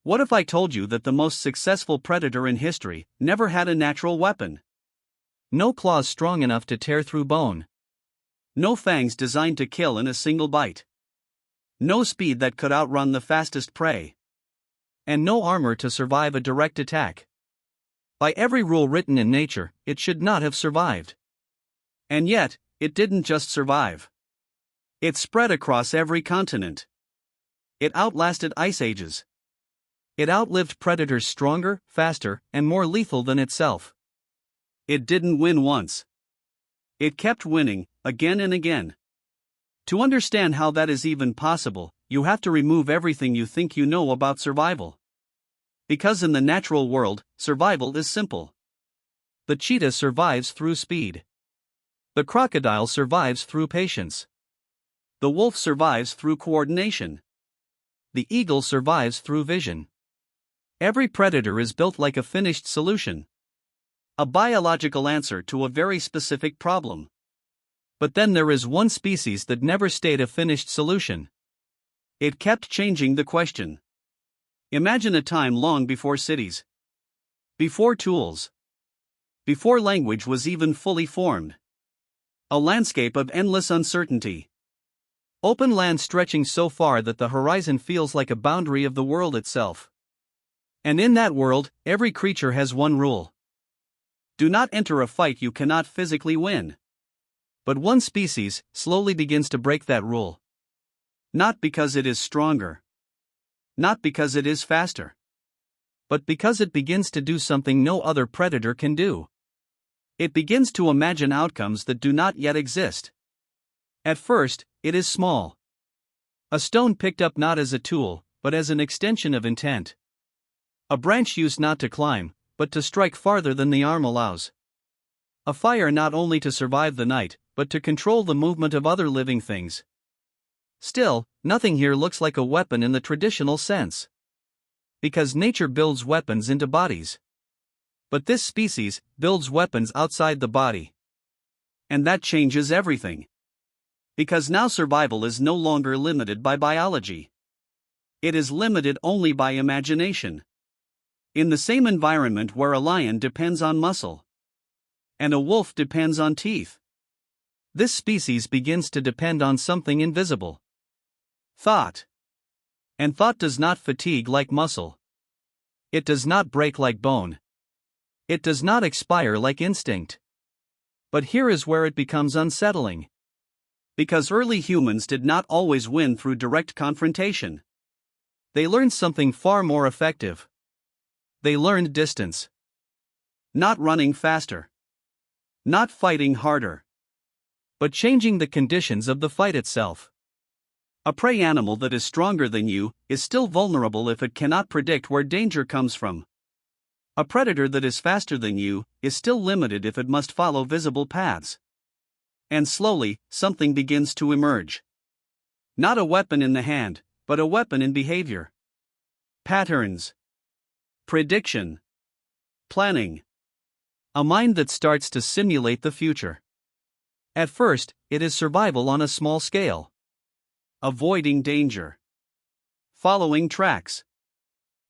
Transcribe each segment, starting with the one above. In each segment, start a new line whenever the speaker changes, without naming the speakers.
What if I told you that the most successful predator in history never had a natural weapon? No claws strong enough to tear through bone. No fangs designed to kill in a single bite. No speed that could outrun the fastest prey. And no armor to survive a direct attack. By every rule written in nature, it should not have survived. And yet, it didn't just survive. It spread across every continent. It outlasted ice ages. It outlived predators stronger, faster, and more lethal than itself. It didn't win once. It kept winning, again and again. To understand how that is even possible, you have to remove everything you think you know about survival. Because in the natural world, survival is simple. The cheetah survives through speed. The crocodile survives through patience. The wolf survives through coordination. The eagle survives through vision. Every predator is built like a finished solution. A biological answer to a very specific problem. But then there is one species that never stayed a finished solution. It kept changing the question. Imagine a time long before cities. Before tools. Before language was even fully formed. A landscape of endless uncertainty. Open land stretching so far that the horizon feels like a boundary of the world itself. And in that world, every creature has one rule. Do not enter a fight you cannot physically win. But one species slowly begins to break that rule. Not because it is stronger. Not because it is faster. But because it begins to do something no other predator can do. It begins to imagine outcomes that do not yet exist. At first, it is small. A stone picked up not as a tool, but as an extension of intent. A branch used not to climb, but to strike farther than the arm allows. A fire not only to survive the night, but to control the movement of other living things. Still, nothing here looks like a weapon in the traditional sense. Because nature builds weapons into bodies. But this species builds weapons outside the body. And that changes everything. Because now survival is no longer limited by biology. It is limited only by imagination. In the same environment where a lion depends on muscle. And a wolf depends on teeth. This species begins to depend on something invisible. Thought. And thought does not fatigue like muscle. It does not break like bone. It does not expire like instinct. But here is where it becomes unsettling. Because early humans did not always win through direct confrontation. They learned something far more effective. They learned distance. Not running faster. Not fighting harder. But changing the conditions of the fight itself. A prey animal that is stronger than you is still vulnerable if it cannot predict where danger comes from. A predator that is faster than you is still limited if it must follow visible paths. And slowly, something begins to emerge. Not a weapon in the hand, but a weapon in behavior. Patterns. Prediction. Planning. A mind that starts to simulate the future. At first, it is survival on a small scale. Avoiding danger. Following tracks.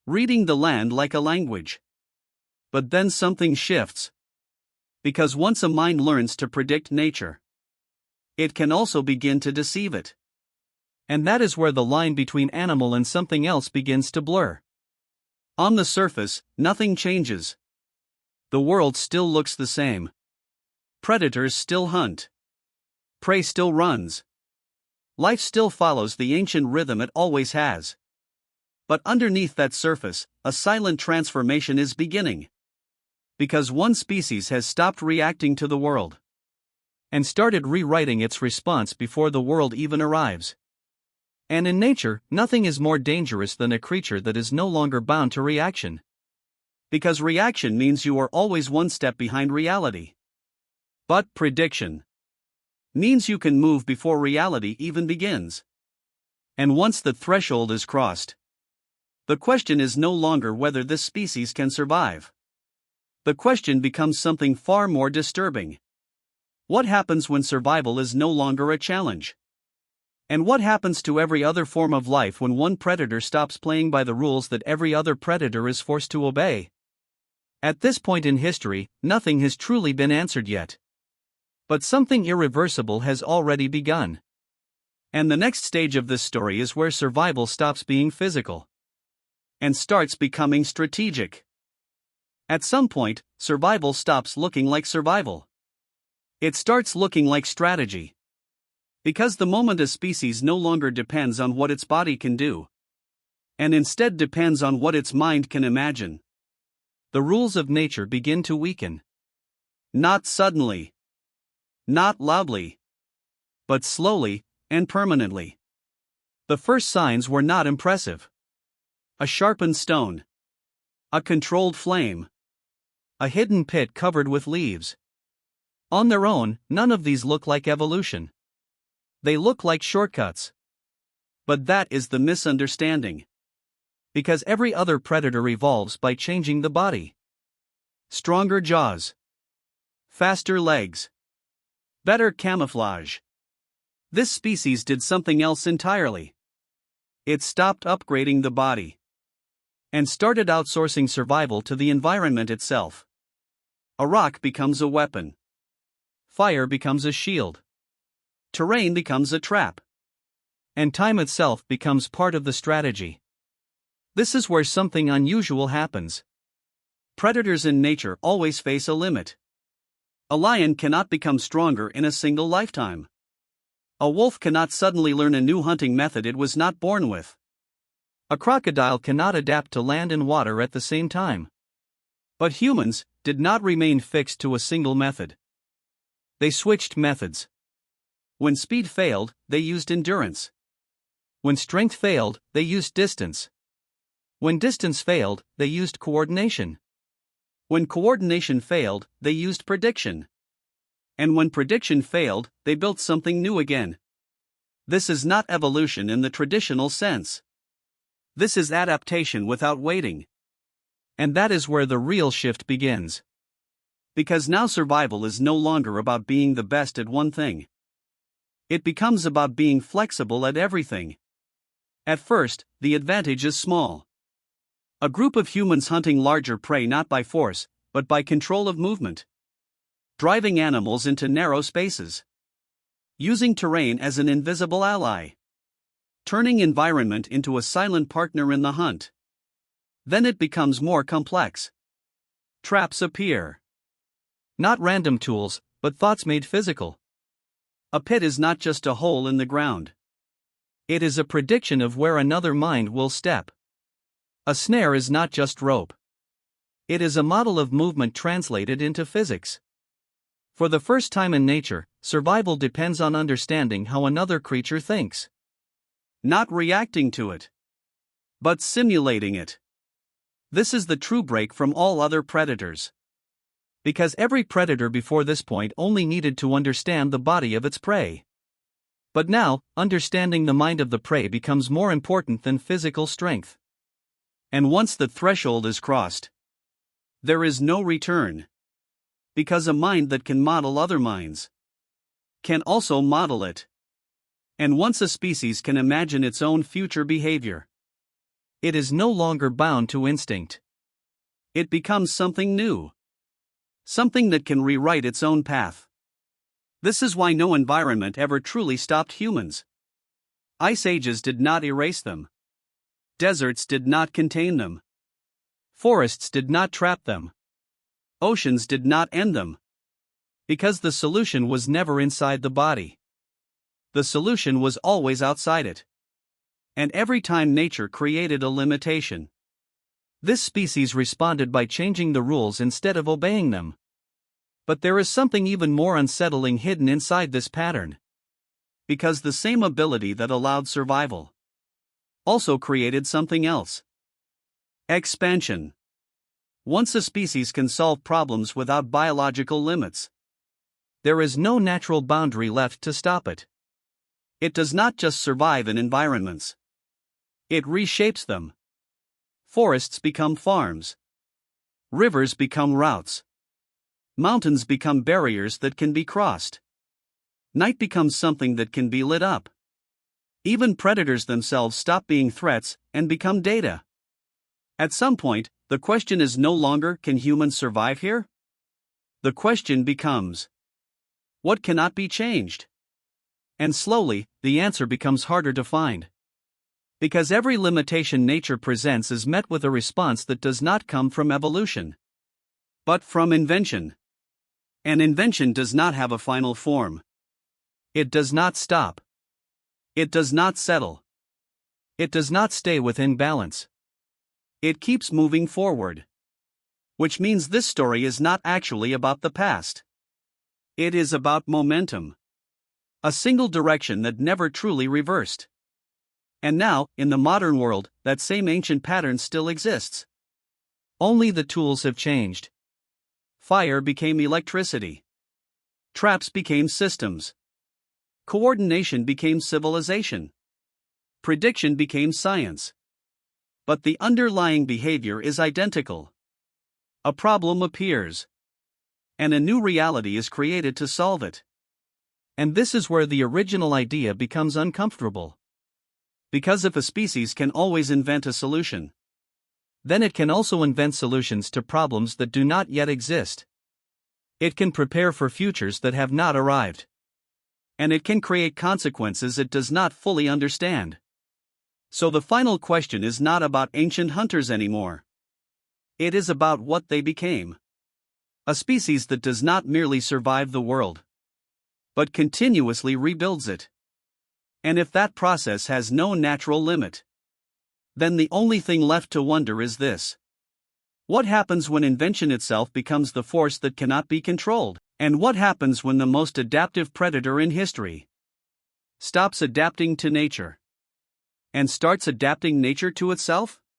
Reading the land like a language. But then something shifts. Because once a mind learns to predict nature, it can also begin to deceive it. And that is where the line between animal and something else begins to blur. On the surface, nothing changes. The world still looks the same. Predators still hunt. Prey still runs. Life still follows the ancient rhythm it always has. But underneath that surface, a silent transformation is beginning. Because one species has stopped reacting to the world. And started rewriting its response before the world even arrives. And in nature, nothing is more dangerous than a creature that is no longer bound to reaction. Because reaction means you are always one step behind reality. But prediction means you can move before reality even begins. And once the threshold is crossed, the question is no longer whether this species can survive. The question becomes something far more disturbing. What happens when survival is no longer a challenge? And what happens to every other form of life when one predator stops playing by the rules that every other predator is forced to obey? At this point in history, nothing has truly been answered yet. But something irreversible has already begun. And the next stage of this story is where survival stops being physical and starts becoming strategic. At some point, survival stops looking like survival. It starts looking like strategy. Because the moment a species no longer depends on what its body can do, and instead depends on what its mind can imagine, the rules of nature begin to weaken. Not suddenly, not loudly, but slowly and permanently. The first signs were not impressive. A sharpened stone, a controlled flame, a hidden pit covered with leaves. On their own, none of these look like evolution. They look like shortcuts. But that is the misunderstanding. Because every other predator evolves by changing the body. Stronger jaws, faster legs, better camouflage. This species did something else entirely. It stopped upgrading the body and started outsourcing survival to the environment itself. A rock becomes a weapon. Fire becomes a shield. Terrain becomes a trap. And time itself becomes part of the strategy. This is where something unusual happens. Predators in nature always face a limit. A lion cannot become stronger in a single lifetime. A wolf cannot suddenly learn a new hunting method it was not born with. A crocodile cannot adapt to land and water at the same time. But humans did not remain fixed to a single method. They switched methods. When speed failed, they used endurance. When strength failed, they used distance. When distance failed, they used coordination. When coordination failed, they used prediction. And when prediction failed, they built something new again. This is not evolution in the traditional sense. This is adaptation without waiting. And that is where the real shift begins. Because now survival is no longer about being the best at one thing. It becomes about being flexible at everything. At first, the advantage is small. A group of humans hunting larger prey not by force, but by control of movement. Driving animals into narrow spaces. Using terrain as an invisible ally. Turning environment into a silent partner in the hunt. Then it becomes more complex. Traps appear. Not random tools, but thoughts made physical. A pit is not just a hole in the ground. It is a prediction of where another mind will step. A snare is not just rope. It is a model of movement translated into physics. For the first time in nature, survival depends on understanding how another creature thinks. Not reacting to it, but simulating it. This is the true break from all other predators. Because every predator before this point only needed to understand the body of its prey. But now, understanding the mind of the prey becomes more important than physical strength. And once the threshold is crossed, there is no return. Because a mind that can model other minds can also model it. And once a species can imagine its own future behavior, it is no longer bound to instinct. It becomes something new. Something that can rewrite its own path. This is why no environment ever truly stopped humans. Ice ages did not erase them. Deserts did not contain them. Forests did not trap them. Oceans did not end them. Because the solution was never inside the body. The solution was always outside it. And every time nature created a limitation, this species responded by changing the rules instead of obeying them. But there is something even more unsettling hidden inside this pattern. Because the same ability that allowed survival also created something else. Expansion. Once a species can solve problems without biological limits, there is no natural boundary left to stop it. It does not just survive in environments. It reshapes them. Forests become farms. Rivers become routes. Mountains become barriers that can be crossed. Night becomes something that can be lit up. Even predators themselves stop being threats and become data. At some point, the question is no longer, can humans survive here? The question becomes, what cannot be changed? And slowly, the answer becomes harder to find. Because every limitation nature presents is met with a response that does not come from evolution, but from invention. And invention does not have a final form. It does not stop. It does not settle. It does not stay within balance. It keeps moving forward. Which means this story is not actually about the past. It is about momentum. A single direction that never truly reversed. And now, in the modern world, that same ancient pattern still exists. Only the tools have changed. Fire became electricity. Traps became systems. Coordination became civilization. Prediction became science. But the underlying behavior is identical. A problem appears. And a new reality is created to solve it. And this is where the original idea becomes uncomfortable. Because if a species can always invent a solution, then it can also invent solutions to problems that do not yet exist. It can prepare for futures that have not arrived. And it can create consequences it does not fully understand. So the final question is not about ancient hunters anymore. It is about what they became. A species that does not merely survive the world, but continuously rebuilds it. And if that process has no natural limit, then the only thing left to wonder is this. What happens when invention itself becomes the force that cannot be controlled? And what happens when the most adaptive predator in history stops adapting to nature and starts adapting nature to itself?